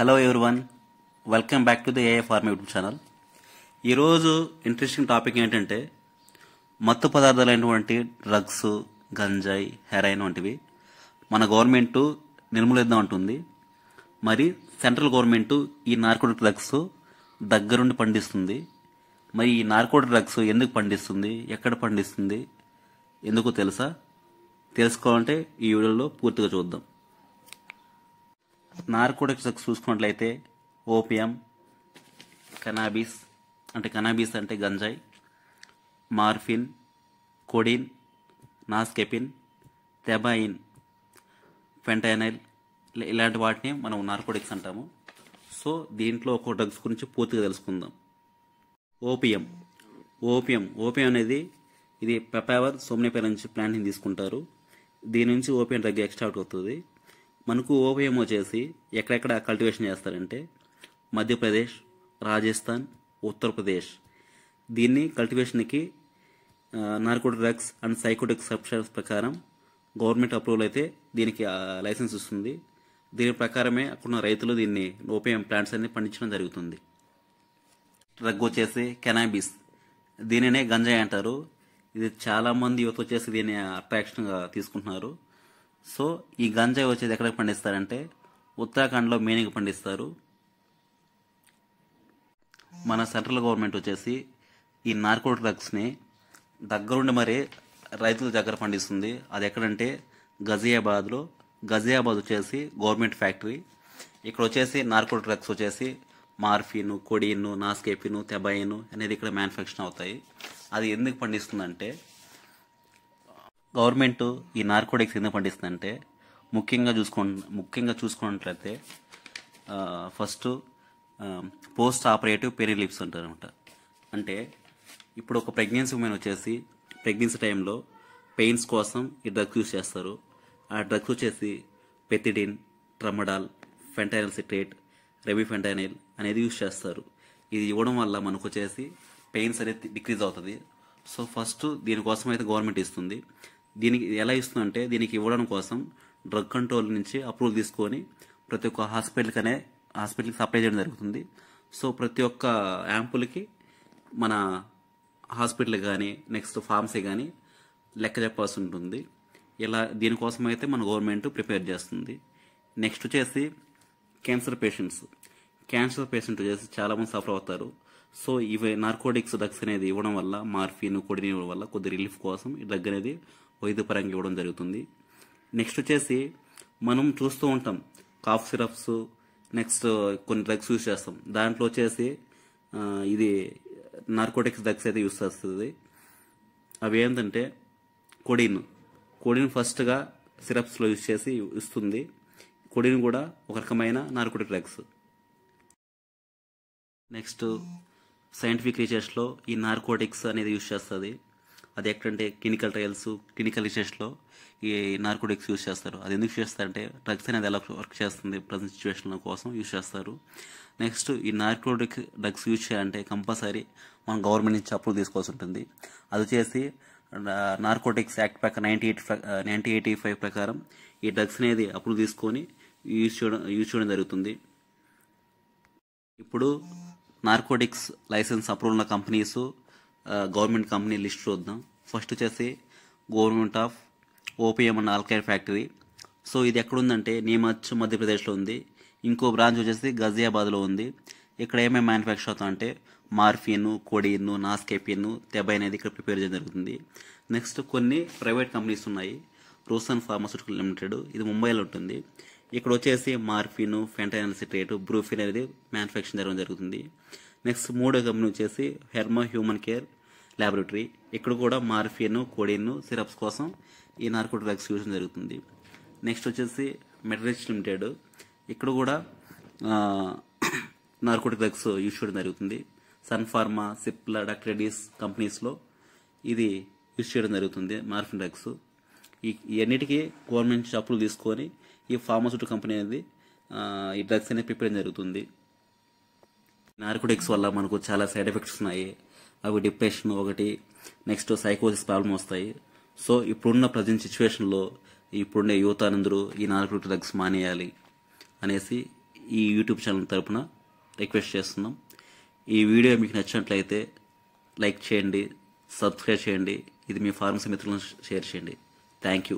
Hello everyone, welcome back to the ఏఏ pharma YouTube channel. ఈరోజు interesting topic ఏంటంటే మత్తు పదార్థాలైనటువంటి డ్రగ్స్, గంజాయి, హెరాయిన్ వంటివి మన గవర్నమెంట్ నిర్మూలిద్దాం అంటుంది. మరి సెంట్రల్ గవర్నమెంట్ ఈ నార్కోటిక్ డ్రగ్స్ దగ్గరుండి పండిస్తుంది. మరి ఈ నార్కోటిక్ డ్రగ్స్ ఎందుకు పండిస్తుంది, ఎక్కడ పండిస్తుంది, ఎందుకు తెలుసా? తెలుసుకోవాలంటే ఈ వీడియోలో పూర్తిగా చూద్దాం. నార్కోటిక్స్ డ్రగ్స్ చూసుకున్నట్లయితే ఓపియం, కనాబిస్ అంటే గంజాయి, మార్ఫిన్, కోడిన్, నాస్కెపిన్, తెబాయిన్, ఫెంటైనైల్ ఇలాంటి వాటిని మనం నార్కోటిక్స్ అంటాము. సో దీంట్లో ఒక డ్రగ్స్ గురించి పూర్తిగా తెలుసుకుందాం. ఓపియం అనేది ఇది పెపావర్ సోమ్నిఫెరస్ నుంచి ప్లాంట్ని తీసుకుంటారు. దీని నుంచి ఓపియం డ్రగ్ ఎక్స్ట్రాక్ట్ అవుతుంది. మనకు ఓపియం వచ్చేసి ఎక్కడెక్కడ కల్టివేషన్ చేస్తారంటే మధ్యప్రదేశ్, రాజస్థాన్, ఉత్తరప్రదేశ్. దీన్ని కల్టివేషన్కి narcotic drugs and psychotic substance ప్రకారం గవర్నమెంట్ అప్రూవల్ అయితే దీనికి లైసెన్స్ ఇస్తుంది. దీని ప్రకారమే అక్కడున్న రైతులు దీన్ని ఓపియం ప్లాంట్స్ అన్ని పండించడం జరుగుతుంది. డ్రగ్ వచ్చేసి కెనాబిస్, దీనినే గంజాయి అంటారు. ఇది చాలా మంది యువత వచ్చేసి దీన్ని అట్రాక్షన్గా తీసుకుంటున్నారు. సో ఈ గంజాయి వచ్చేది ఎక్కడ పండిస్తారంటే ఉత్తరాఖండ్లో మెయిన్గా పండిస్తారు. మన సెంట్రల్ గవర్నమెంట్ వచ్చేసి ఈ నార్కోటిక్ డ్రగ్స్ని దగ్గరుండి మరి రైతుల దగ్గర పండిస్తుంది. అది ఎక్కడంటే గజియాబాద్ వచ్చేసి గవర్నమెంట్ ఫ్యాక్టరీ. ఇక్కడ వచ్చేసి నార్కోటిక్ డ్రగ్స్ వచ్చేసి మార్ఫిన్, కోడిన్, నాస్కెపిన్, తెబాయిన్ అనేది ఇక్కడ మ్యానుఫ్యాక్చర్ అవుతాయి. అది ఎందుకు పండిస్తుందంటే గవర్నమెంట్ ఈ నార్కోటిక్స్ ఎందుకు పండిస్తుందంటే ముఖ్యంగా చూసుకున్నట్లయితే ఫస్ట్ పోస్ట్ ఆపరేటివ్ పెరిలిప్స్ అంటారు అనమాట. అంటే ఇప్పుడు ఒక ప్రెగ్నెన్సీ ఉమెన్ వచ్చేసి ప్రెగ్నెన్సీ టైంలో పెయిన్స్ కోసం ఈ డ్రగ్స్ యూజ్ చేస్తారు. ఆ డ్రగ్స్ వచ్చేసి పెథిడిన్, ట్రమడాల్, ఫెంటైనల్ సిట్రేట్, రెబిఫెంటైనైల్ అనేది యూజ్ చేస్తారు. ఇది ఇవ్వడం వల్ల మనకు వచ్చేసి పెయిన్స్ అనేది డిక్రీజ్ అవుతుంది. సో ఫస్ట్ దీనికోసం అయితే గవర్నమెంట్ ఇస్తుంది. దీనికి ఎలా ఇస్తుందంటే దీనికి ఇవ్వడం కోసం డ్రగ్ కంట్రోల్ నుంచి అప్రూవల్ తీసుకొని ప్రతి ఒక్క హాస్పిటల్కి సప్లై చేయడం జరుగుతుంది. సో ప్రతి ఒక్క యాంపుల్కి మన హాస్పిటల్ కానీ నెక్స్ట్ ఫార్మసీ కానీ లెక్క చెప్పాల్సి ఉంటుంది. ఇలా దీనికోసం అయితే మన గవర్నమెంట్ ప్రిపేర్ చేస్తుంది. నెక్స్ట్ వచ్చేసి క్యాన్సర్ పేషెంట్ వచ్చేసి చాలామంది సఫర్ అవుతారు. సో ఇవి నార్కోటిక్స్ డ్రగ్స్ అనేది ఇవ్వడం వల్ల మార్ఫిన్, కోడిన్ ఇవ్వడం వల్ల కొద్ది రిలీఫ్ కోసం ఈ డ్రగ్ అనేది వైద్యపరంగా ఇవ్వడం జరుగుతుంది. నెక్స్ట్ వచ్చేసి మనం చూస్తూ ఉంటాం కాఫ్ సిరప్స్, నెక్స్ట్ కొన్ని డ్రగ్స్ యూజ్ చేస్తాం. దాంట్లో వచ్చేసి ఇది నార్కోటిక్స్ డ్రగ్స్ అయితే యూజ్ చేస్తుంది. అవి ఏంటంటే కోడిన్ ఫస్ట్గా సిరప్స్లో యూజ్ చేసి ఇస్తుంది. కోడిన్ కూడా ఒక రకమైన నార్కోటిక్ డ్రగ్స్. నెక్స్ట్ సైంటిఫిక్ రీసెర్చ్లో ఈ నార్కోటిక్స్ అనేది యూజ్ చేస్తుంది. అది ఎక్కడంటే క్లినికల్ రీసెర్చ్లో ఈ నార్కోటిక్స్ యూజ్ చేస్తారు. అది ఎందుకు చేస్తారంటే డ్రగ్స్ అనేది ఎలా వర్క్ చేస్తుంది ప్రజెంట్ సిచ్యువేషన్ కోసం యూజ్ చేస్తారు. నెక్స్ట్ ఈ నార్కోటిక్ డ్రగ్స్ యూజ్ చేయాలంటే కంపల్సరీ మనం గవర్నమెంట్ నుంచి అప్రూవల్ తీసుకోవాల్సి ఉంటుంది. అది వచ్చేసి నార్కోటిక్స్ యాక్ట్ ప్రకారం 1985 ప్రకారం ఈ డ్రగ్స్ అనేది అప్రూవల్ తీసుకొని యూజ్ చేయడం జరుగుతుంది. ఇప్పుడు నార్కోటిక్స్ లైసెన్స్ అప్రూవల్ ఉన్న కంపెనీస్, గవర్నమెంట్ కంపెనీ లిస్ట్ చూద్దాం. ఫస్ట్ వచ్చేసి government of opium and alkyl factory. So ఇది ఎక్కడుందంటే నీమచ్ మధ్యప్రదేశ్లో ఉంది. ఇంకో బ్రాంచ్ వచ్చేసి గజియాబాద్లో ఉంది. ఇక్కడ ఏమేమి మ్యానుఫ్యాక్చర్ అవుతామంటే మార్ఫిన్, కోడిన్, నాస్కెపిన్, తెబాయిన్ అనేది ఇక్కడ ప్రిపేర్ చేయడం జరుగుతుంది. నెక్స్ట్ కొన్ని ప్రైవేట్ కంపెనీస్ ఉన్నాయి. రోసన్ ఫార్మాస్యూటికల్ లిమిటెడ్, ఇది ముంబైలో ఉంటుంది. ఇక్కడ వచ్చేసి మార్ఫిన్, ఫెంటైనల్ సిట్రేట్, బ్రూఫిన్ అనేది మ్యానుఫ్యాక్చర్ చేయడం జరుగుతుంది. నెక్స్ట్ మూడో కంపెనీ వచ్చేసి హెర్మా హ్యూమన్ కేర్ ల్యాబొరేటరీ. ఇక్కడ కూడా మార్ఫిన్, కోడిన్ సిరప్స్ కోసం ఈ నార్కోటిక్ డ్రగ్స్ యూజ్ జరుగుతుంది. నెక్స్ట్ వచ్చేసి మెడ్రిచ్ లిమిటెడ్, ఇక్కడ కూడా నార్కోటిక్ డ్రగ్స్ యూజ్ చేయడం జరుగుతుంది. సన్ ఫార్మా, సిప్లా, డాక్టర్ రెడ్డిస్ కంపెనీస్లో ఇది యూజ్ చేయడం జరుగుతుంది మార్ఫిన్ డ్రగ్స్. ఈ అన్నిటికీ గవర్నమెంట్ నుంచి అప్రూవల్ తీసుకొని ఈ ఫార్మాస్యూటికల్ కంపెనీ అనేది ఈ డ్రగ్స్ అనేది ప్రిపేర్ జరుగుతుంది. నార్కోటిక్స్ వల్ల మనకు చాలా సైడ్ ఎఫెక్ట్స్ ఉన్నాయి. అవి డిప్రెషన్ ఒకటి, నెక్స్ట్ సైకోసిస్ ప్రాబ్లం వస్తాయి. సో ఇప్పుడున్న ప్రజెంట్ సిచ్యువేషన్లో ఇప్పుడున్న యువత అందరూ ఈ నార్కోటిక్ డ్రగ్స్ మానేయాలి అనేసి ఈ యూట్యూబ్ ఛానల్ తరపున రిక్వెస్ట్ చేస్తున్నాం. ఈ వీడియో మీకు నచ్చినట్లయితే లైక్ చేయండి, సబ్స్క్రైబ్ చేయండి, ఇది మీ ఫార్మసీ మిత్రులను షేర్ చేయండి. Thank you.